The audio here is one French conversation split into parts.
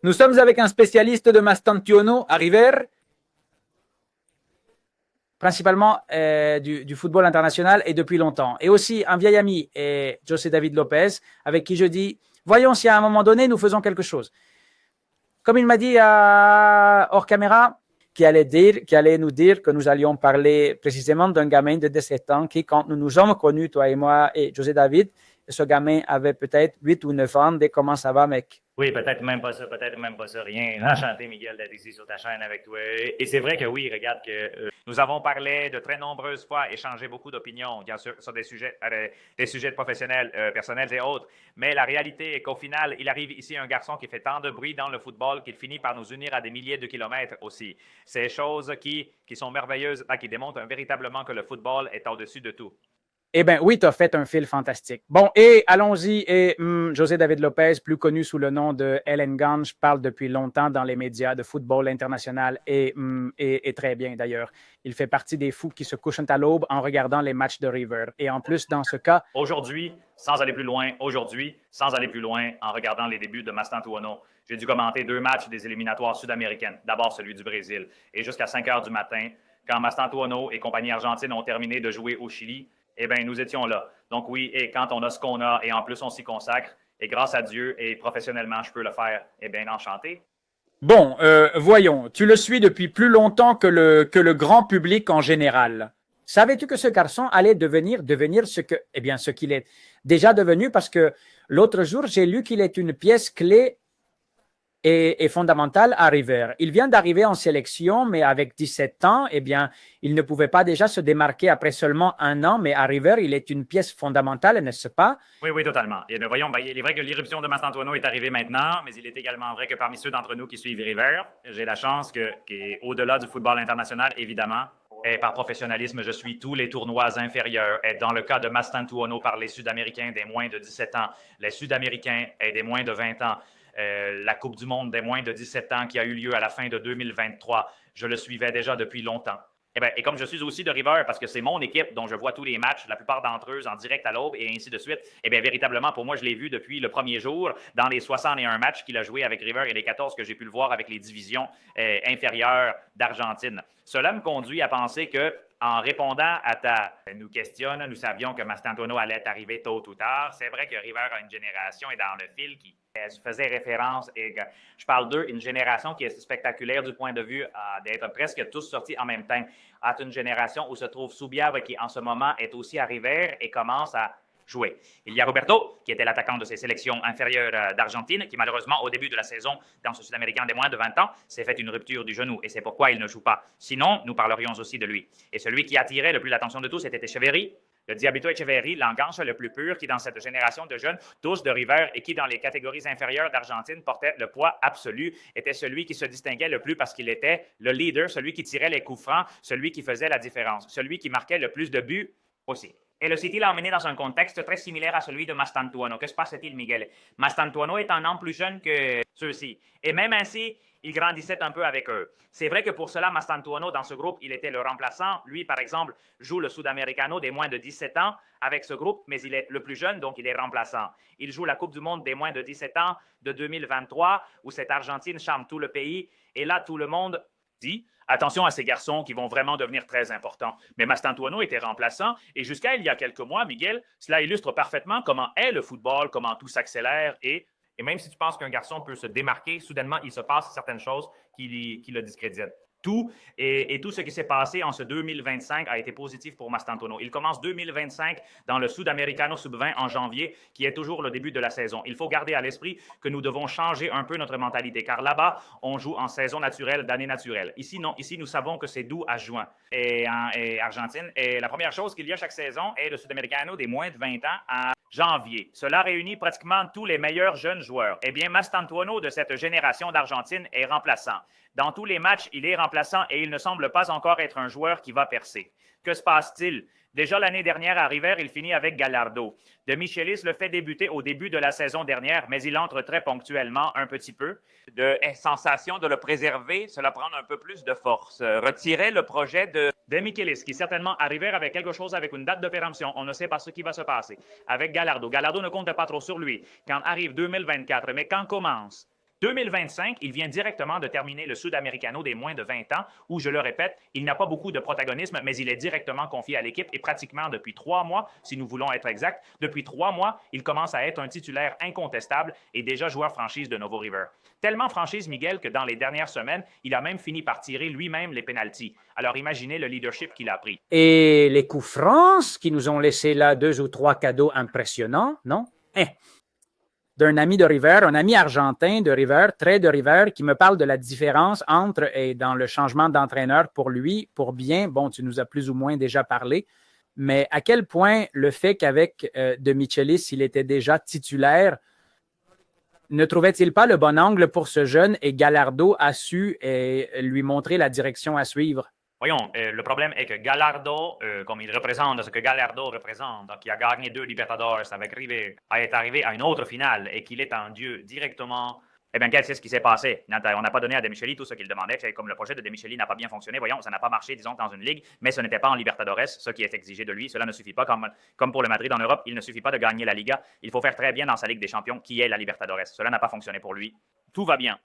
Nous sommes avec un spécialiste de Mastantuono à River, principalement du football international et depuis longtemps. Et aussi un vieil ami, José David Lopez, avec qui je dis, voyons si à un moment donné, nous faisons quelque chose. Comme il m'a dit hors caméra, qui allait nous dire que nous allions parler précisément d'un gamin de 17 ans qui, quand nous nous sommes connus, toi et moi et José David, ce gamin avait peut-être 8 ou 9 ans. Dès comment ça va, mec? Oui, peut-être même pas ça, peut-être même pas ça, rien. Enchanté, Miguel, d'être ici sur ta chaîne avec toi. Et c'est vrai que oui, regarde que nous avons parlé de très nombreuses fois, échangé beaucoup d'opinions, bien sûr, sur des sujets de professionnels, personnels et autres. Mais la réalité est qu'au final, il arrive ici un garçon qui fait tant de bruit dans le football qu'il finit par nous unir à des milliers de kilomètres aussi. C'est choses qui sont merveilleuses, qui démontrent véritablement que le football est au-dessus de tout. Eh bien, oui, tu as fait un fil fantastique. Bon, et allons-y. Et José David Lopez, plus connu sous le nom de Ellen Gange, parle depuis longtemps dans les médias de football international et très bien d'ailleurs. Il fait partie des fous qui se couchent à l'aube en regardant les matchs de River. Et en plus, dans ce cas, aujourd'hui, sans aller plus loin, en regardant les débuts de Mastantuono, j'ai dû commenter 2 matchs des éliminatoires sud-américaines. D'abord celui du Brésil. Et jusqu'à 5 heures du matin, quand Mastantuono et compagnie argentine ont terminé de jouer au Chili, eh bien, nous étions là. Donc oui, et quand on a ce qu'on a et en plus on s'y consacre, et grâce à Dieu et professionnellement, je peux le faire, eh bien, enchanté. bon, voyons, tu le suis depuis plus longtemps que le grand public en général. Savais-tu que ce garçon allait devenir ce qu'il est déjà devenu? Parce que l'autre jour, j'ai lu qu'il est une pièce clé est fondamentale à River. Il vient d'arriver en sélection, mais avec 17 ans, eh bien, il ne pouvait pas déjà se démarquer après seulement 1 an, mais à River, il est une pièce fondamentale, n'est-ce pas? Oui, oui, totalement. Et voyons, il est vrai que l'irruption de Mastantuono est arrivée maintenant, mais il est également vrai que parmi ceux d'entre nous qui suivent River, j'ai la chance qu'au-delà du football international, évidemment, et par professionnalisme, je suis tous les tournois inférieurs. Et dans le cas de Mastantuono par les Sud-Américains des moins de 17 ans, les Sud-Américains et des moins de 20 ans, la Coupe du monde des moins de 17 ans qui a eu lieu à la fin de 2023, je le suivais déjà depuis longtemps. Et comme je suis aussi de River, parce que c'est mon équipe dont je vois tous les matchs, la plupart d'entre eux en direct à l'aube et ainsi de suite, véritablement, pour moi, je l'ai vu depuis le premier jour dans les 61 matchs qu'il a joué avec River et les 14 que j'ai pu le voir avec les divisions inférieures d'Argentine. Cela me conduit à penser que en répondant à nous questionne, nous savions que Mastantuono allait arriver tôt ou tard. C'est vrai que River a une génération et dans le fil qui faisait référence, et je parle d'eux, une génération qui est spectaculaire du point de vue d'être presque tous sortis en même temps. À une génération où se trouve Subiabre qui en ce moment est aussi à River et commence à jouer. Il y a Roberto, qui était l'attaquant de ses sélections inférieures d'Argentine, qui malheureusement, au début de la saison, dans ce Sud-Américain des moins de 20 ans, s'est fait une rupture du genou et c'est pourquoi il ne joue pas. Sinon, nous parlerions aussi de lui. Et celui qui attirait le plus l'attention de tous, c'était Echeverri, le Diablito Echeverri, l'enganche le plus pur, qui dans cette génération de jeunes, tous de River, et qui dans les catégories inférieures d'Argentine portait le poids absolu, était celui qui se distinguait le plus parce qu'il était le leader, celui qui tirait les coups francs, celui qui faisait la différence, celui qui marquait le plus de buts aussi. Et le City l'a emmené dans un contexte très similaire à celui de Mastantuono. Que se passe-t-il, Miguel? Mastantuono est un an plus jeune que ceux-ci. Et même ainsi, il grandissait un peu avec eux. C'est vrai que pour cela, Mastantuono, dans ce groupe, il était le remplaçant. Lui, par exemple, joue le Sudamericano des moins de 17 ans avec ce groupe, mais il est le plus jeune, donc il est remplaçant. Il joue la Coupe du monde des moins de 17 ans de 2023, où cette Argentine charme tout le pays. Et là, tout le monde dit attention à ces garçons qui vont vraiment devenir très importants. Mais Mastantuono était remplaçant et jusqu'à il y a quelques mois, Miguel, cela illustre parfaitement comment est le football, comment tout s'accélère et même si tu penses qu'un garçon peut se démarquer, soudainement, il se passe certaines choses qui le discréditent. Tout ce qui s'est passé en ce 2025 a été positif pour Mastantuono. Il commence 2025 dans le Sudamericano Sub-20 en janvier, qui est toujours le début de la saison. Il faut garder à l'esprit que nous devons changer un peu notre mentalité, car là-bas, on joue en saison naturelle, d'année naturelle. Ici, non. Ici, nous savons que c'est d'août à juin et Argentine. Et la première chose qu'il y a chaque saison est le Sudamericano des moins de 20 ans à janvier. Cela réunit pratiquement tous les meilleurs jeunes joueurs. Eh bien, Mastantuono de cette génération d'Argentine est remplaçant. Dans tous les matchs, il est remplaçant et il ne semble pas encore être un joueur qui va percer. Que se passe-t-il? Déjà l'année dernière à River, il finit avec Gallardo. De Michelis le fait débuter au début de la saison dernière, mais il entre très ponctuellement un petit peu. De sensation de le préserver, cela prend un peu plus de force. Retirer le projet de Michelis, qui certainement à River avec quelque chose avec une date de péremption. On ne sait pas ce qui va se passer. Avec Gallardo. Gallardo ne compte pas trop sur lui. Quand arrive 2024, mais quand commence 2025, il vient directement de terminer le Sudamericano des moins de 20 ans, où, je le répète, il n'a pas beaucoup de protagonisme, mais il est directement confié à l'équipe et pratiquement depuis 3 mois, si nous voulons être exacts, depuis 3 mois, il commence à être un titulaire incontestable et déjà joueur franchise de Novo River. Tellement franchise, Miguel, que dans les dernières semaines, il a même fini par tirer lui-même les pénaltys. Alors imaginez le leadership qu'il a pris. Et les coups francs qui nous ont laissé là 2 ou 3 cadeaux impressionnants, non? D'un ami de River, un ami argentin de River, très de River, qui me parle de la différence entre, et dans le changement d'entraîneur pour lui, pour bien, bon, tu nous as plus ou moins déjà parlé, mais à quel point le fait qu'avec De Michelis, il était déjà titulaire, ne trouvait-il pas le bon angle pour ce jeune et Gallardo a su lui montrer la direction à suivre? Voyons, le problème est que Gallardo, comme il représente ce que Gallardo représente, qui a gagné 2 Libertadores avec River, est arrivé à une autre finale et qu'il est en Dieu directement. Eh bien, quel c'est ce qui s'est passé? On n'a pas donné à De Micheli tout ce qu'il demandait. Comme le projet de De Micheli n'a pas bien fonctionné, voyons, ça n'a pas marché, disons, dans une ligue, mais ce n'était pas en Libertadores, ce qui est exigé de lui. Cela ne suffit pas, comme pour le Madrid en Europe, il ne suffit pas de gagner la Liga. Il faut faire très bien dans sa Ligue des Champions, qui est la Libertadores. Cela n'a pas fonctionné pour lui. Tout va bien.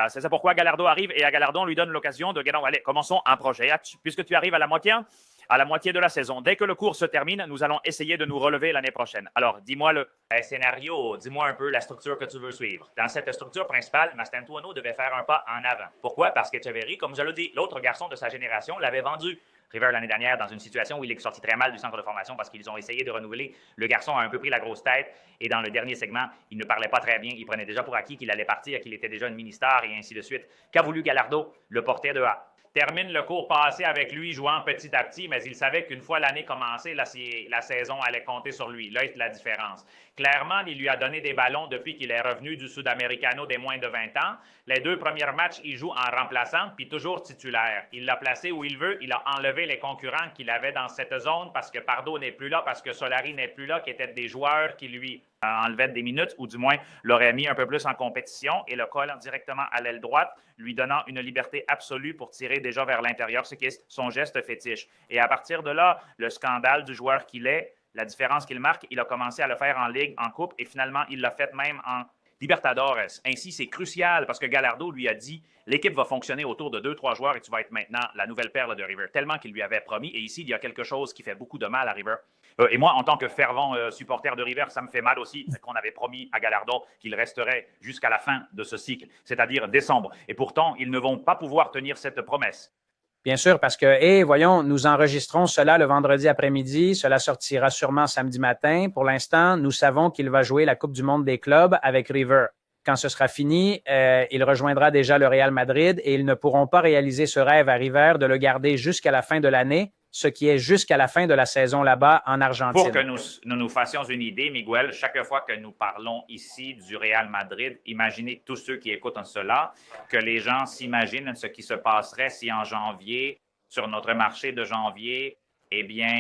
C'est ça pourquoi Gallardo arrive et à Gallardo, on lui donne l'occasion de gagner. Allez, commençons un projet. Puisque tu arrives à la moitié de la saison. Dès que le cours se termine, nous allons essayer de nous relever l'année prochaine. Alors, dis-moi le scénario, dis-moi un peu la structure que tu veux suivre. Dans cette structure principale, Mastantuono devait faire un pas en avant. Pourquoi? Parce qu'Echeverry, comme je l'ai dit, l'autre garçon de sa génération l'avait vendu. River l'année dernière dans une situation où il est sorti très mal du centre de formation parce qu'ils ont essayé de renouveler. Le garçon a un peu pris la grosse tête et dans le dernier segment, il ne parlait pas très bien. Il prenait déjà pour acquis qu'il allait partir, qu'il était déjà une mini-star et ainsi de suite. Qu'a voulu Gallardo? Le porter de A. Termine le cours passé avec lui, jouant petit à petit, mais il savait qu'une fois l'année commencée, la saison allait compter sur lui. Là est la différence. Clairement, il lui a donné des ballons depuis qu'il est revenu du Sudamericano des moins de 20 ans. Les 2 premiers matchs, il joue en remplaçant, puis toujours titulaire. Il l'a placé où il veut. Il a enlevé les concurrents qu'il avait dans cette zone parce que Pardo n'est plus là, parce que Solari n'est plus là, qui étaient des joueurs qui lui enlevaient des minutes, ou du moins l'aurait mis un peu plus en compétition et le collant directement à l'aile droite, lui donnant une liberté absolue pour tirer déjà vers l'intérieur, ce qui est son geste fétiche. Et à partir de là, le scandale du joueur qu'il est, la différence qu'il marque, il a commencé à le faire en Ligue, en Coupe, et finalement, il l'a fait même en Libertadores. Ainsi, c'est crucial parce que Gallardo lui a dit « L'équipe va fonctionner autour de 2-3 joueurs et tu vas être maintenant la nouvelle perle de River. » Tellement qu'il lui avait promis. Et ici, il y a quelque chose qui fait beaucoup de mal à River. Et moi, en tant que fervent supporter de River, ça me fait mal aussi qu'on avait promis à Gallardo qu'il resterait jusqu'à la fin de ce cycle, c'est-à-dire décembre. Et pourtant, ils ne vont pas pouvoir tenir cette promesse. Bien sûr, parce que, voyons, nous enregistrons cela le vendredi après-midi. Cela sortira sûrement samedi matin. Pour l'instant, nous savons qu'il va jouer la Coupe du monde des clubs avec River. Quand ce sera fini, il rejoindra déjà le Real Madrid et ils ne pourront pas réaliser ce rêve à River de le garder jusqu'à la fin de l'année, ce qui est jusqu'à la fin de la saison là-bas en Argentine. Pour que nous fassions une idée, Miguel, chaque fois que nous parlons ici du Real Madrid, imaginez tous ceux qui écoutent cela, que les gens s'imaginent ce qui se passerait si en janvier, sur notre marché de janvier, eh bien,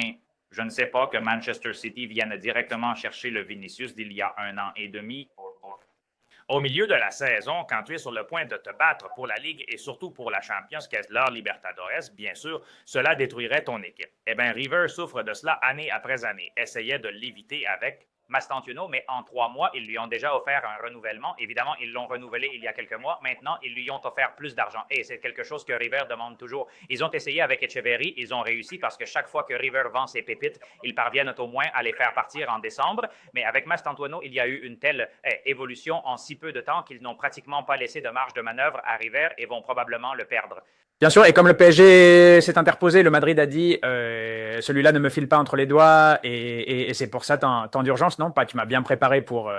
je ne sais pas, que Manchester City vienne directement chercher le Vinicius d'il y a 1 an et demi. Au milieu de la saison, quand tu es sur le point de te battre pour la Ligue et surtout pour la Champions, qu'est leur Libertadores, bien sûr, cela détruirait ton équipe. Eh bien, River souffre de cela année après année, essayait de l'éviter avec Mastantuono, mais en 3 mois, ils lui ont déjà offert un renouvellement. Évidemment, ils l'ont renouvelé il y a quelques mois. Maintenant, ils lui ont offert plus d'argent. Et c'est quelque chose que River demande toujours. Ils ont essayé avec Echeverry, ils ont réussi parce que chaque fois que River vend ses pépites, ils parviennent au moins à les faire partir en décembre. Mais avec Mastantuono, il y a eu une telle évolution en si peu de temps qu'ils n'ont pratiquement pas laissé de marge de manœuvre à River et vont probablement le perdre. Bien sûr, et comme le PSG s'est interposé, le Madrid a dit celui-là ne me file pas entre les doigts et c'est pour ça tant d'urgence. Non, pas, tu m'as bien préparé pour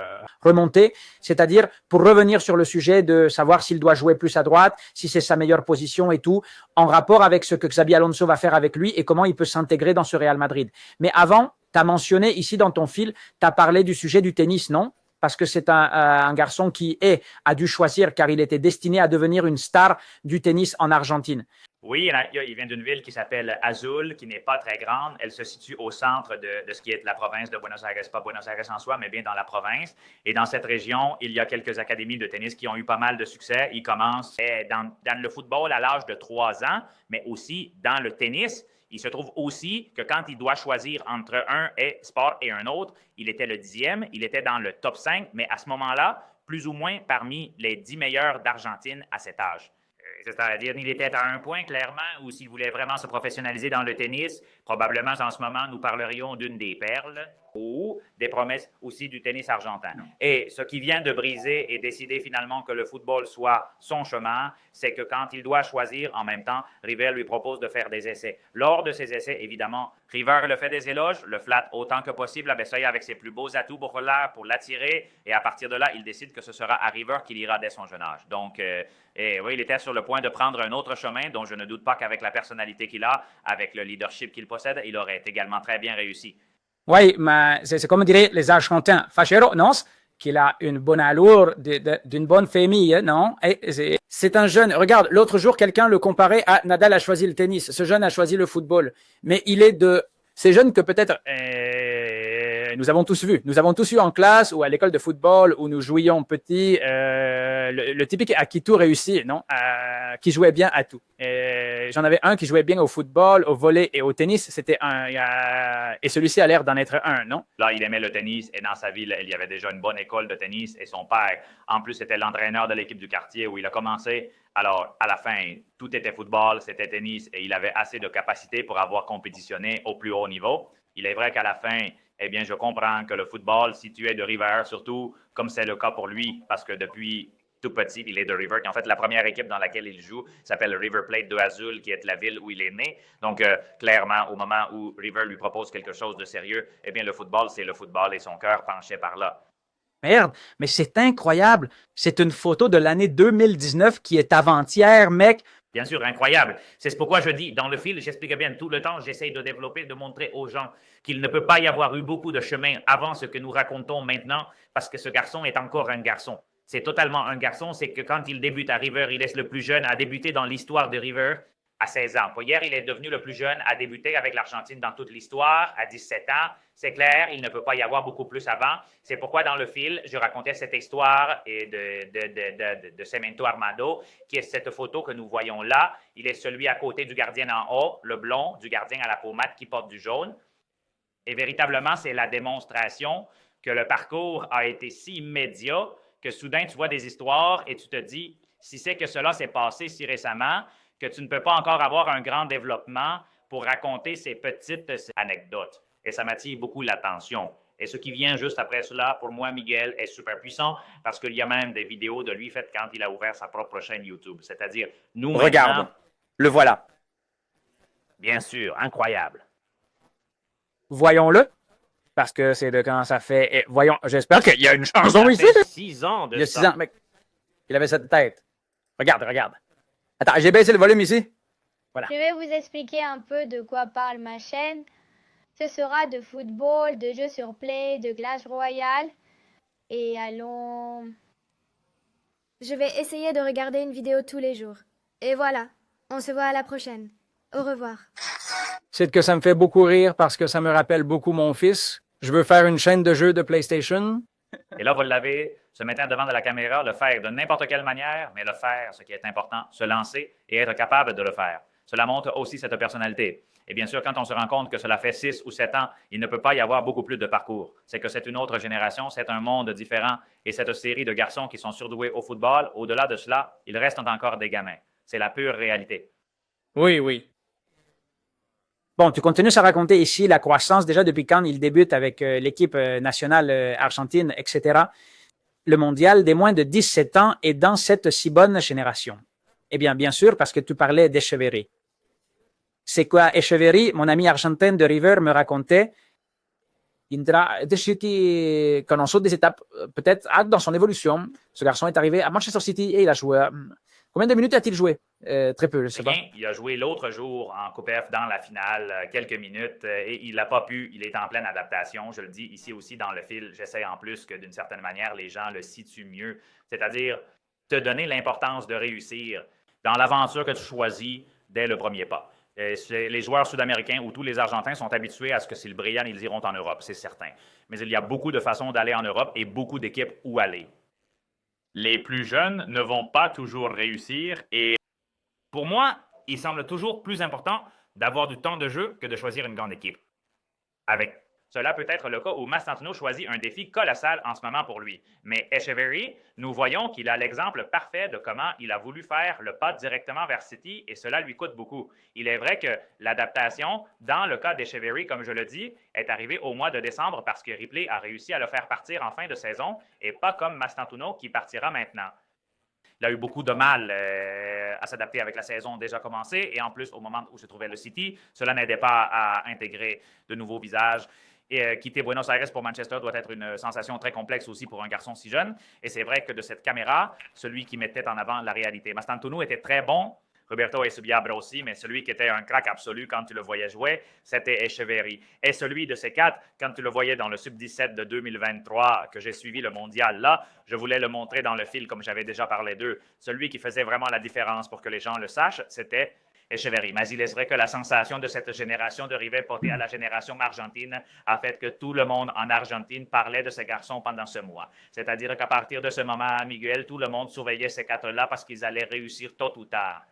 remonter, c'est-à-dire pour revenir sur le sujet de savoir s'il doit jouer plus à droite, si c'est sa meilleure position et tout, en rapport avec ce que Xabi Alonso va faire avec lui et comment il peut s'intégrer dans ce Real Madrid. Mais avant, tu as mentionné ici dans ton fil, tu as parlé du sujet du tennis, non? Parce que c'est un garçon qui a dû choisir car il était destiné à devenir une star du tennis en Argentine. Oui, il vient d'une ville qui s'appelle Azul, qui n'est pas très grande. Elle se situe au centre de ce qui est la province de Buenos Aires, pas Buenos Aires en soi, mais bien dans la province. Et dans cette région, il y a quelques académies de tennis qui ont eu pas mal de succès. Ils commencent dans le football à l'âge de 3 ans, mais aussi dans le tennis. Il se trouve aussi que quand il doit choisir entre un sport et un autre, il était le 10e, il était dans le top 5, mais à ce moment-là, plus ou moins parmi les 10 meilleurs d'Argentine à cet âge. C'est-à-dire, il était à un point, clairement, où s'il voulait vraiment se professionnaliser dans le tennis, probablement en ce moment, nous parlerions d'une des perles ou des promesses aussi du tennis argentin. Et ce qui vient de briser et décider finalement que le football soit son chemin, c'est que quand il doit choisir, en même temps, River lui propose de faire des essais. Lors de ces essais, évidemment, River le fait des éloges, le flatte autant que possible, avec ses plus beaux atouts pour l'attirer, et à partir de là, il décide que ce sera à River qu'il ira dès son jeune âge. Donc, oui, il était sur le point de prendre un autre chemin, dont je ne doute pas qu'avec la personnalité qu'il a, avec le leadership qu'il possède, il aurait également très bien réussi. Oui, mais c'est comme diraient les Argentins, Fachero, non? Qu'il a une bonne allure, d'une bonne famille, non? C'est un jeune. Regarde, l'autre jour, quelqu'un le comparait à Nadal a choisi le tennis. Ce jeune a choisi le football. Mais il est de ces jeunes que peut-être nous avons tous vu. Nous avons tous eu en classe ou à l'école de football où nous jouions petit, le typique à qui tout réussit, non? Qui jouait bien à tout. J'en avais un qui jouait bien au football, au volley et au tennis. C'était et celui-ci a l'air d'en être un, non? Là, il aimait le tennis et dans sa ville, il y avait déjà une bonne école de tennis et son père, en plus, était l'entraîneur de l'équipe du quartier où il a commencé. Alors, à la fin, tout était football, c'était tennis et il avait assez de capacité pour avoir compétitionné au plus haut niveau. Il est vrai qu'à la fin, eh bien, je comprends que le football, si tu es de River, surtout comme c'est le cas pour lui, parce que depuis tout petit, il est de River. En fait, la première équipe dans laquelle il joue s'appelle River Plate de Azul, qui est la ville où il est né. Donc, clairement, au moment où River lui propose quelque chose de sérieux, eh bien, le football, c'est le football et son cœur penchait par là. Merde, mais c'est incroyable. C'est une photo de l'année 2019 qui est avant-hier, mec. Bien sûr, incroyable. C'est pourquoi je dis, dans le fil, j'explique bien tout le temps, j'essaye de développer, de montrer aux gens qu'il ne peut pas y avoir eu beaucoup de chemin avant ce que nous racontons maintenant, parce que ce garçon est encore un garçon. C'est totalement un garçon, c'est que quand il débute à River, il est le plus jeune à débuter dans l'histoire de River à 16 ans. Hier, il est devenu le plus jeune à débuter avec l'Argentine dans toute l'histoire, à 17 ans. C'est clair, il ne peut pas y avoir beaucoup plus avant. C'est pourquoi, dans le fil, je racontais cette histoire de Cemento Armado, qui est cette photo que nous voyons là. Il est celui à côté du gardien en haut, le blond, du gardien à la peau mate qui porte du jaune. Et véritablement, c'est la démonstration que le parcours a été si immédiat que soudain, tu vois des histoires et tu te dis, si c'est que cela s'est passé si récemment, que tu ne peux pas encore avoir un grand développement pour raconter ces petites anecdotes. Et ça m'attire beaucoup l'attention. Et ce qui vient juste après cela, pour moi, Miguel est super puissant parce qu'il y a même des vidéos de lui faites quand il a ouvert sa propre chaîne YouTube. C'est-à-dire, nous Regarde, maintenant, le voilà. Bien sûr, incroyable. Voyons-le, parce que c'est de quand ça fait. Et voyons, j'espère qu'il y a une chanson ici. Ça fait 6 ans de Il y a 6 ça. ans, mec. Il avait cette tête. Regarde, regarde. Attends, j'ai baissé le volume ici. Voilà. Je vais vous expliquer un peu de quoi parle ma chaîne. Ce sera de football, de jeux sur play, de Clash Royale. Et allons... Je vais essayer de regarder une vidéo tous les jours. Et voilà, on se voit à la prochaine. Au revoir. C'est que ça me fait beaucoup rire parce que ça me rappelle beaucoup mon fils. Je veux faire une chaîne de jeux de PlayStation. Et là, vous l'avez, se mettant devant de la caméra, le faire de n'importe quelle manière, mais le faire, ce qui est important, se lancer et être capable de le faire. Cela montre aussi cette personnalité. Et bien sûr, quand on se rend compte que cela fait 6 ou 7 ans, il ne peut pas y avoir beaucoup plus de parcours. C'est que c'est une autre génération, c'est un monde différent. Et cette série de garçons qui sont surdoués au football, au-delà de cela, ils restent encore des gamins. C'est la pure réalité. Oui, oui. Bon, tu continues à raconter ici la croissance déjà depuis quand il débute avec l'équipe nationale argentine, etc. Le mondial des moins de 17 ans est dans cette si bonne génération. Eh bien sûr, parce que tu parlais d'Echeverry. C'est quoi Echeverry, mon ami argentin de River, me racontait. Quand on saute des étapes, peut-être dans son évolution, ce garçon est arrivé à Manchester City et il a joué. Combien de minutes a-t-il joué? Très peu, je sais pas. Il a joué l'autre jour en Coupe F dans la finale, quelques minutes, et il n'a pas pu. Il est en pleine adaptation. Je le dis ici aussi dans le fil. J'essaie en plus que d'une certaine manière, les gens le situent mieux. C'est-à-dire te donner l'importance de réussir dans l'aventure que tu choisis dès le premier pas. Les joueurs sud-américains ou tous les Argentins sont habitués à ce que s'ils brillent, ils iront en Europe, c'est certain. Mais il y a beaucoup de façons d'aller en Europe et beaucoup d'équipes où aller. Les plus jeunes ne vont pas toujours réussir et pour moi, il semble toujours plus important d'avoir du temps de jeu que de choisir une grande équipe. Avec Cela peut être le cas où Mastantuono choisit un défi colossal en ce moment pour lui. Mais Echeverry, nous voyons qu'il a l'exemple parfait de comment il a voulu faire le pas directement vers City et cela lui coûte beaucoup. Il est vrai que l'adaptation, dans le cas d'Echeverry, comme je le dis, est arrivée au mois de décembre parce que Ripley a réussi à le faire partir en fin de saison et pas comme Mastantuono qui partira maintenant. Il a eu beaucoup de mal à s'adapter avec la saison déjà commencée et en plus, au moment où se trouvait le City, cela n'aidait pas à intégrer de nouveaux visages. Et quitter Buenos Aires pour Manchester doit être une sensation très complexe aussi pour un garçon si jeune. Et c'est vrai que de cette caméra, celui qui mettait en avant la réalité. Mastantuono était très bon, Roberto Esubiabra aussi, mais celui qui était un crack absolu quand tu le voyais jouer, c'était Echeverry. Et celui de ces quatre, quand tu le voyais dans le Sub-17 de 2023, que j'ai suivi le mondial là, je voulais le montrer dans le fil comme j'avais déjà parlé d'eux. Celui qui faisait vraiment la différence pour que les gens le sachent, c'était Echeverry. Mais il est vrai que la sensation de cette génération de rivets portée à la génération argentine a fait que tout le monde en Argentine parlait de ces garçons pendant ce mois. C'est-à-dire qu'à partir de ce moment, Miguel, tout le monde surveillait ces quatre-là parce qu'ils allaient réussir tôt ou tard.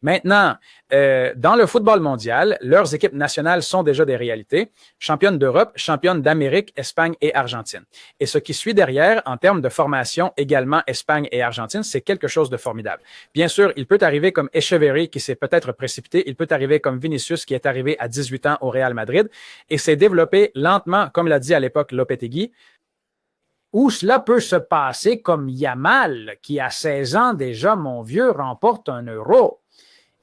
Maintenant, dans le football mondial, leurs équipes nationales sont déjà des réalités. Championnes d'Europe, championnes d'Amérique, Espagne et Argentine. Et ce qui suit derrière, en termes de formation, également Espagne et Argentine, c'est quelque chose de formidable. Bien sûr, il peut arriver comme Echeverry qui s'est peut-être précipité. Il peut arriver comme Vinicius qui est arrivé à 18 ans au Real Madrid et s'est développé lentement, comme l'a dit à l'époque Lopetegui, ou cela peut se passer comme Yamal qui, à 16 ans déjà, mon vieux, remporte un Euro.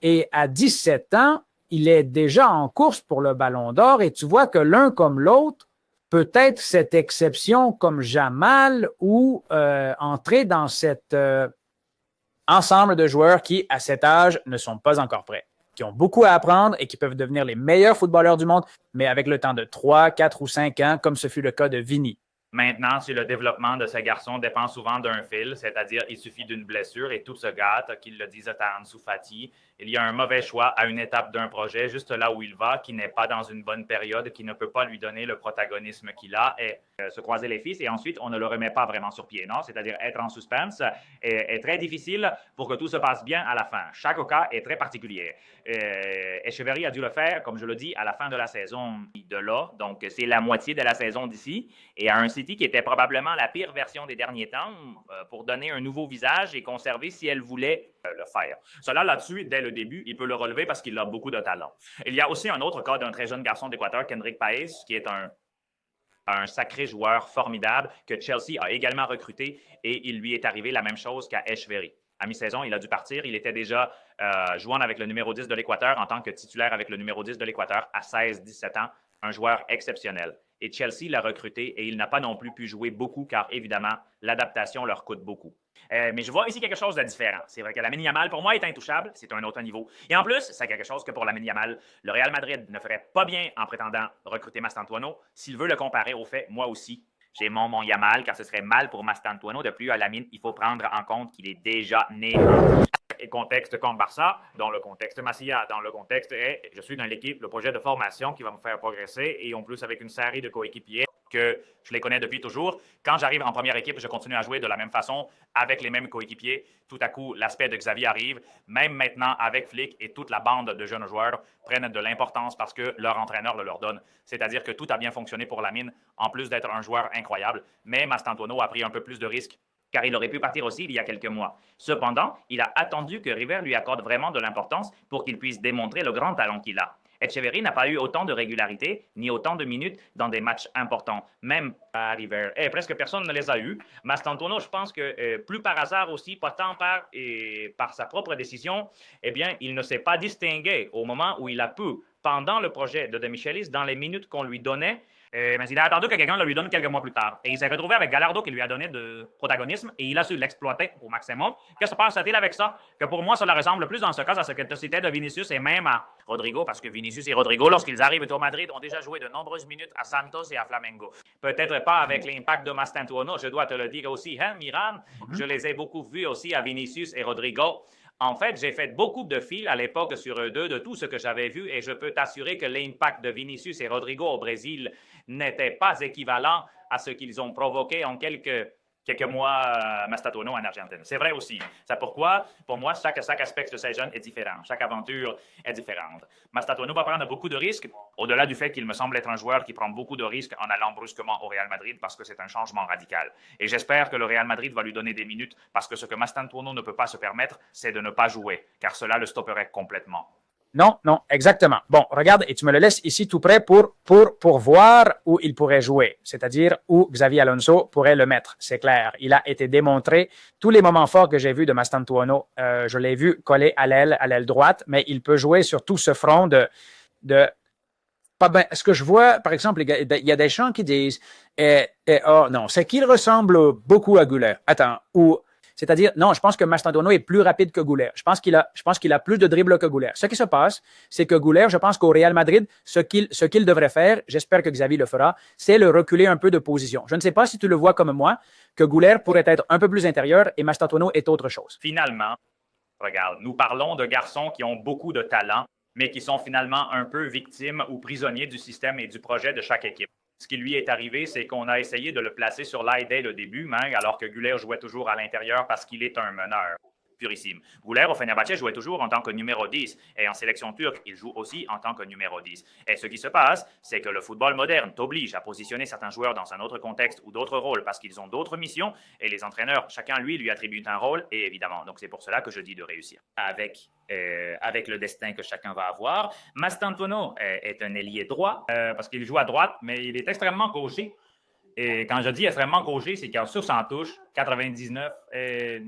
Et à 17 ans, il est déjà en course pour le Ballon d'Or et tu vois que l'un comme l'autre peut être cette exception comme Jamal ou entrer dans cet ensemble de joueurs qui, à cet âge, ne sont pas encore prêts, qui ont beaucoup à apprendre et qui peuvent devenir les meilleurs footballeurs du monde, mais avec le temps de 3, 4 ou 5 ans, comme ce fut le cas de Vini. Maintenant, si le développement de ces garçons dépend souvent d'un fil, c'est-à-dire il suffit d'une blessure et tout se gâte, qu'il le dise à Ansu Fati. Il y a un mauvais choix à une étape d'un projet, juste là où il va, qui n'est pas dans une bonne période, qui ne peut pas lui donner le protagonisme qu'il a, et se croiser les fils, et ensuite on ne le remet pas vraiment sur pied, non? C'est-à-dire être en suspense est très difficile pour que tout se passe bien à la fin. Chaque cas est très particulier. Echeverry a dû le faire, comme je le dis, à la fin de la saison de là, donc c'est la moitié de la saison d'ici, et à un City qui était probablement la pire version des derniers temps, pour donner un nouveau visage et conserver si elle voulait le faire. Cela là-dessus, dès le début, il peut le relever parce qu'il a beaucoup de talent. Il y a aussi un autre cas d'un très jeune garçon d'Équateur, Kendrick Paez, qui est un sacré joueur formidable que Chelsea a également recruté et il lui est arrivé la même chose qu'à Echeverry. À mi-saison, il a dû partir. Il était déjà jouant avec le numéro 10 de l'Équateur en tant que titulaire avec le numéro 10 de l'Équateur à 16-17 ans. Un joueur exceptionnel. Et Chelsea l'a recruté et il n'a pas non plus pu jouer beaucoup car, évidemment, l'adaptation leur coûte beaucoup. Mais je vois ici quelque chose de différent. C'est vrai que Lamine Yamal, pour moi, est intouchable. C'est un autre niveau. Et en plus, c'est quelque chose que pour Lamine Yamal, le Real Madrid ne ferait pas bien en prétendant recruter Mastantuono. S'il veut le comparer au fait, moi aussi, j'ai mon Yamal, car ce serait mal pour Mastantuono. De plus, à Lamine, il faut prendre en compte qu'il est déjà né et contexte comme Barça, dans le contexte Massilla, dans le contexte est, je suis dans l'équipe, le projet de formation qui va me faire progresser et en plus avec une série de coéquipiers que je les connais depuis toujours. Quand j'arrive en première équipe, je continue à jouer de la même façon avec les mêmes coéquipiers. Tout à coup, l'aspect de Xavi arrive. Même maintenant, avec Flick et toute la bande de jeunes joueurs prennent de l'importance parce que leur entraîneur le leur donne. C'est-à-dire que tout a bien fonctionné pour Lamine, en plus d'être un joueur incroyable. Mais Mastantuono a pris un peu plus de risques car il aurait pu partir aussi il y a quelques mois. Cependant, il a attendu que River lui accorde vraiment de l'importance pour qu'il puisse démontrer le grand talent qu'il a. Echeverry n'a pas eu autant de régularité, ni autant de minutes dans des matchs importants, même à River. Presque personne ne les a eus. Mastantuono, je pense que plus par hasard aussi, pas tant par sa propre décision, eh bien, il ne s'est pas distingué au moment où il a pu, pendant le projet de De Michelis, dans les minutes qu'on lui donnait, mais il a attendu que quelqu'un le lui donne quelques mois plus tard. Et il s'est retrouvé avec Gallardo qui lui a donné de protagonisme et il a su l'exploiter au maximum. Qu'est-ce que se passe-t-il avec ça? Que pour moi, cela ressemble plus dans ce cas à ce que tu citais de Vinicius et même à Rodrigo, parce que Vinicius et Rodrigo, lorsqu'ils arrivent au Madrid, ont déjà joué de nombreuses minutes à Santos et à Flamengo. Peut-être pas avec l'impact de Mastantuono, je dois te le dire aussi, hein, Miran? Je les ai beaucoup vus aussi à Vinicius et Rodrigo. En fait, j'ai fait beaucoup de fils à l'époque sur eux deux de tout ce que j'avais vu et je peux t'assurer que l'impact de Vinicius et Rodrigo au Brésil n'était pas équivalent à ce qu'ils ont provoqué en quelques quelques mois à Mastatono en Argentine. C'est vrai aussi. C'est pourquoi, pour moi, chaque aspect de ces jeunes est différent. Chaque aventure est différente. Mastatono va prendre beaucoup de risques, au-delà du fait qu'il me semble être un joueur qui prend beaucoup de risques en allant brusquement au Real Madrid parce que c'est un changement radical. Et j'espère que le Real Madrid va lui donner des minutes parce que ce que Mastatono ne peut pas se permettre, c'est de ne pas jouer, car cela le stopperait complètement. Non, non, exactement. Bon, regarde, et tu me le laisses ici tout près pour voir où il pourrait jouer, c'est-à-dire où Xavi Alonso pourrait le mettre. C'est clair. Il a été démontré. Tous les moments forts que j'ai vus de Mastantuono, je l'ai vu coller à l'aile droite, mais il peut jouer sur tout ce front de pas ben, ce que je vois, par exemple, il y a des gens qui disent oh non, c'est qu'il ressemble beaucoup à Goulet. Attends, ou c'est-à-dire, non, je pense que Mastantuono est plus rapide que Goulet. Je pense qu'il a plus de dribble que Goulet. Ce qui se passe, c'est que Goulet, je pense qu'au Real Madrid, ce qu'il devrait faire, j'espère que Xavi le fera, c'est le reculer un peu de position. Je ne sais pas si tu le vois comme moi, que Goulet pourrait être un peu plus intérieur et Mastantuono est autre chose. Finalement, regarde, nous parlons de garçons qui ont beaucoup de talent, mais qui sont finalement un peu victimes ou prisonniers du système et du projet de chaque équipe. Ce qui lui est arrivé, c'est qu'on a essayé de le placer sur l'aile dès le début, même, alors que Güler jouait toujours à l'intérieur parce qu'il est un meneur purissime. Güler au Fenerbahçe jouait toujours en tant que numéro 10 et en sélection turque, il joue aussi en tant que numéro 10. Et ce qui se passe, c'est que le football moderne t'oblige à positionner certains joueurs dans un autre contexte ou d'autres rôles parce qu'ils ont d'autres missions et les entraîneurs, chacun lui attribue un rôle et évidemment, donc c'est pour cela que je dis de réussir. Avec le destin que chacun va avoir. Mastantuono est un ailier droit parce qu'il joue à droite, mais il est extrêmement gaucher. Et quand je dis extrêmement gaucher, c'est qu'en sur 100 touches, 99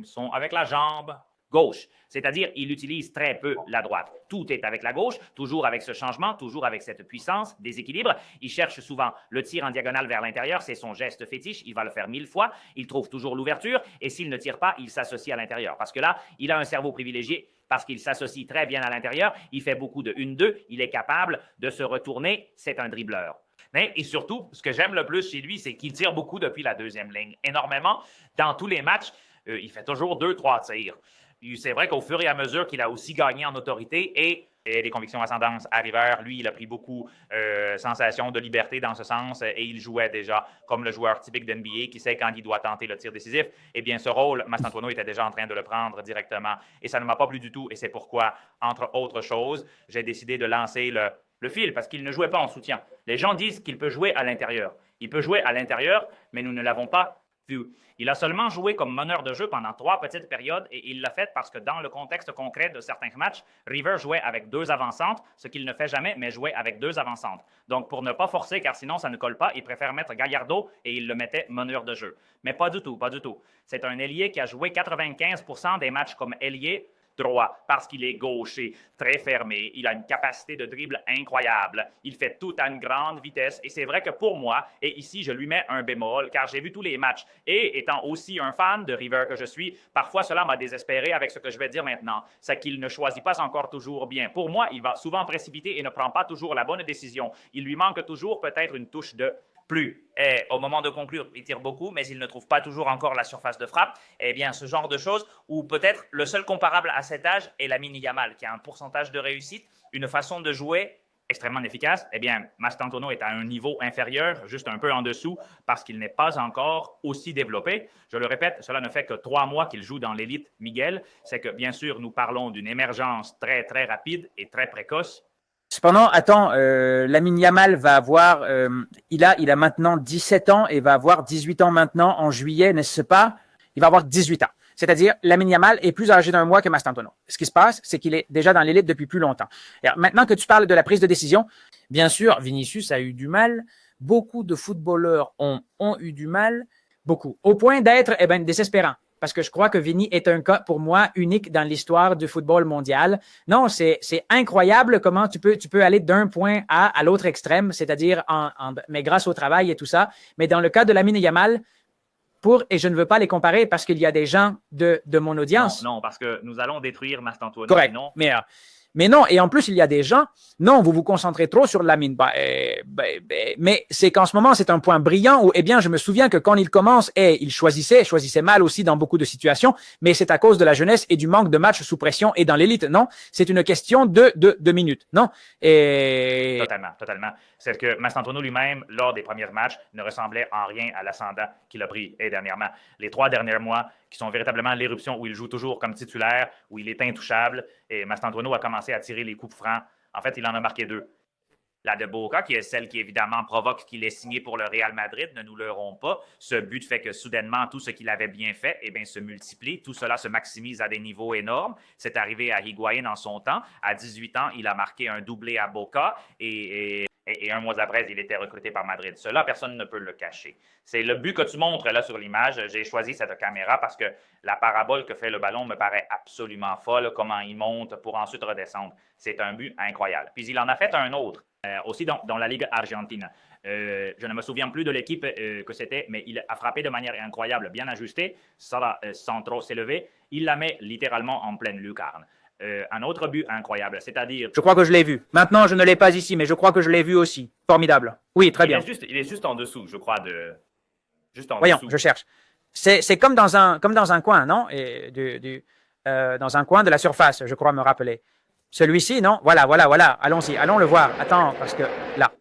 sont avec la jambe gauche. C'est-à-dire, il utilise très peu la droite. Tout est avec la gauche, toujours avec ce changement, toujours avec cette puissance, déséquilibre. Il cherche souvent le tir en diagonale vers l'intérieur, c'est son geste fétiche, il va le faire 1000 fois, il trouve toujours l'ouverture, et s'il ne tire pas, il s'associe à l'intérieur. Parce que là, il a un cerveau privilégié, parce qu'il s'associe très bien à l'intérieur, il fait beaucoup de 1-2, il est capable de se retourner, c'est un dribbleur. Et surtout, ce que j'aime le plus chez lui, c'est qu'il tire beaucoup depuis la deuxième ligne. Énormément. Dans tous les matchs, il fait toujours 2-3 tirs. C'est vrai qu'au fur et à mesure qu'il a aussi gagné en autorité et les convictions ascendantes arrivèrent, lui, il a pris beaucoup sensation de liberté dans ce sens et il jouait déjà comme le joueur typique d'NBA qui sait quand il doit tenter le tir décisif. Eh bien, ce rôle, Mastantuono était déjà en train de le prendre directement et ça ne m'a pas plu du tout et c'est pourquoi, entre autres choses, j'ai décidé de lancer le fil parce qu'il ne jouait pas en soutien. Les gens disent qu'il peut jouer à l'intérieur. Il peut jouer à l'intérieur, mais nous ne l'avons pas vu. Il a seulement joué comme meneur de jeu pendant 3 petites périodes et il l'a fait parce que dans le contexte concret de certains matchs, River jouait avec 2 avant-centres, ce qu'il ne fait jamais, mais jouait avec 2 avant-centres. Donc, pour ne pas forcer, car sinon ça ne colle pas, il préfère mettre Gallardo et il le mettait meneur de jeu. Mais pas du tout, pas du tout. C'est un ailier qui a joué 95% des matchs comme ailier droit, parce qu'il est gaucher, très fermé, il a une capacité de dribble incroyable, il fait tout à une grande vitesse, et c'est vrai que pour moi, et ici je lui mets un bémol, car j'ai vu tous les matchs, et étant aussi un fan de River que je suis, parfois cela m'a désespéré avec ce que je vais dire maintenant, c'est qu'il ne choisit pas encore toujours bien. Pour moi, il va souvent précipiter et ne prend pas toujours la bonne décision. Il lui manque toujours peut-être une touche de plus. Et au moment de conclure, il tire beaucoup, mais il ne trouve pas toujours encore la surface de frappe. Eh bien, ce genre de choses, ou peut-être le seul comparable à cet âge est Lamine Yamal, qui a un pourcentage de réussite, une façon de jouer extrêmement efficace. Eh bien, Mastantuono est à un niveau inférieur, juste un peu en dessous, parce qu'il n'est pas encore aussi développé. Je le répète, cela ne fait que 3 mois qu'il joue dans l'élite Miguel. C'est que, bien sûr, nous parlons d'une émergence très, très rapide et très précoce. Cependant, attends, Lamine Yamal va avoir, il a maintenant 17 ans et va avoir 18 ans maintenant en juillet, n'est-ce pas? Il va avoir 18 ans. C'est-à-dire, Lamine Yamal est plus âgé d'un mois que Mastantuono. Ce qui se passe, c'est qu'il est déjà dans l'élite depuis plus longtemps. Alors, maintenant que tu parles de la prise de décision, bien sûr, Vinicius a eu du mal. Beaucoup de footballeurs ont eu du mal. Beaucoup. Au point d'être, désespérant. Parce que je crois que Vini est un cas, pour moi, unique dans l'histoire du football mondial. Non, c'est incroyable comment tu peux aller d'un point A à l'autre extrême, c'est-à-dire mais grâce au travail et tout ça. Mais dans le cas de Lamine Yamal, et je ne veux pas les comparer parce qu'il y a des gens de mon audience. Non, parce que nous allons détruire Mastantuono. Correct. Sinon... Mais Mais non, et en plus, il y a des gens, non, vous vous concentrez trop sur Lamine. Mais c'est qu'en ce moment, c'est un point brillant où, eh bien, je me souviens que quand il commence, il choisissait mal aussi dans beaucoup de situations, mais c'est à cause de la jeunesse et du manque de matchs sous pression et dans l'élite, non? C'est une question de minutes, non? Et... Totalement. C'est que Mastantuono lui-même, lors des premiers matchs, ne ressemblait en rien à l'ascendant qu'il a pris dernièrement. Les 3 derniers mois, qui sont véritablement l'éruption où il joue toujours comme titulaire, où il est intouchable, et Mastantuono a commencé à tirer les coups francs. En fait, il en a marqué 2. La de Boca, qui est celle qui évidemment provoque qu'il est signé pour le Real Madrid, ne nous leurrons pas. Ce but fait que soudainement, tout ce qu'il avait bien fait se multiplie. Tout cela se maximise à des niveaux énormes. C'est arrivé à Higuaín en son temps. À 18 ans, il a marqué un doublé à Boca et un mois après, il était recruté par Madrid. Cela, personne ne peut le cacher. C'est le but que tu montres là sur l'image. J'ai choisi cette caméra parce que la parabole que fait le ballon me paraît absolument folle, comment il monte pour ensuite redescendre. C'est un but incroyable. Puis il en a fait un autre. Aussi dans la Ligue argentine. Je ne me souviens plus de l'équipe que c'était, mais il a frappé de manière incroyable, bien ajusté. Ça, sans trop s'élever, il la met littéralement en pleine lucarne. Un autre but incroyable, c'est-à-dire... Je crois que je l'ai vu. Maintenant, je ne l'ai pas ici, mais je crois que je l'ai vu aussi. Formidable. Oui, très bien. Il est juste en dessous, je crois, Voyons, dessous. je cherche. C'est comme dans un coin, non? Dans un coin de la surface, je crois me rappeler. Celui-ci, non? Voilà. Allons-y, allons le voir. Attends, parce que là,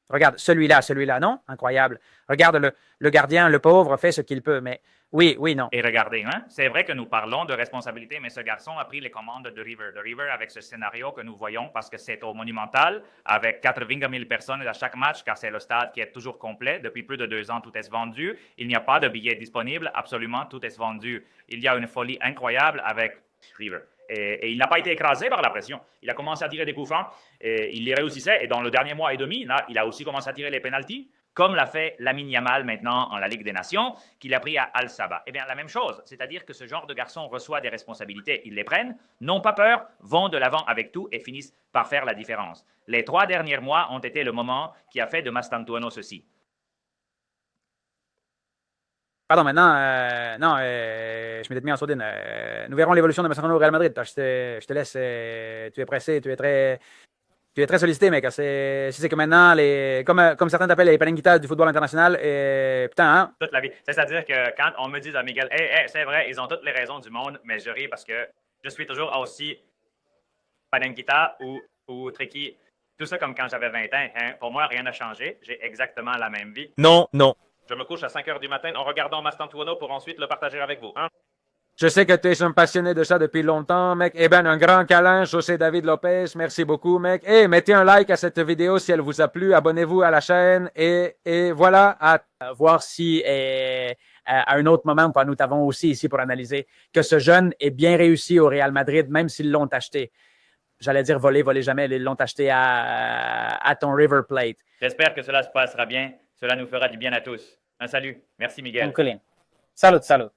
regarde, celui-là, non? Incroyable. Regarde le gardien, le pauvre, fait ce qu'il peut, mais oui, non. Et regardez, c'est vrai que nous parlons de responsabilité, mais ce garçon a pris les commandes de River. De River avec ce scénario que nous voyons, parce que c'est au Monumental, avec 80 000 personnes à chaque match, car c'est le stade qui est toujours complet. Depuis plus de 2 ans, tout est vendu. Il n'y a pas de billets disponibles. Absolument, tout est vendu. Il y a une folie incroyable avec River. Et il n'a pas été écrasé par la pression. Il a commencé à tirer des coups francs, et il les réussissait. Et dans le dernier mois et demi, là, il a aussi commencé à tirer les pénaltys, comme l'a fait Lamine Yamal maintenant en la Ligue des Nations, qu'il a pris à Al-Saba. Eh bien, la même chose, c'est-à-dire que ce genre de garçon reçoit des responsabilités, ils les prennent, n'ont pas peur, vont de l'avant avec tout et finissent par faire la différence. Les 3 derniers mois ont été le moment qui a fait de Mastantuono ceci. Pardon, maintenant, non, je m'étais mis en sourdine. Nous verrons l'évolution de Mastantuono au Real Madrid. Je te laisse, tu es pressé, tu es très sollicité, mec. C'est que maintenant, comme certains t'appellent les palenquitas du football international, putain, hein? Toute la vie. C'est-à-dire que quand on me dit à Miguel, c'est vrai, ils ont toutes les raisons du monde, mais je ris parce que je suis toujours aussi palenquita ou tricky. Tout ça comme quand j'avais 20 ans. Hein. Pour moi, rien n'a changé. J'ai exactement la même vie. Non. Je me couche à 5 heures du matin en regardant Mastantuono pour ensuite le partager avec vous. Hein? Je sais que tu es un passionné de ça depuis longtemps, mec. Eh ben, un grand câlin, José David Lopez. Merci beaucoup, mec. Et mettez un like à cette vidéo si elle vous a plu. Abonnez-vous à la chaîne. Et voilà, à voir si à un autre moment, nous t'avons aussi ici pour analyser que ce jeune est bien réussi au Real Madrid, même s'ils l'ont acheté. J'allais dire voler jamais. Ils l'ont acheté à ton River Plate. J'espère que cela se passera bien. Cela nous fera du bien à tous. Un salut. Merci, Miguel. Salut.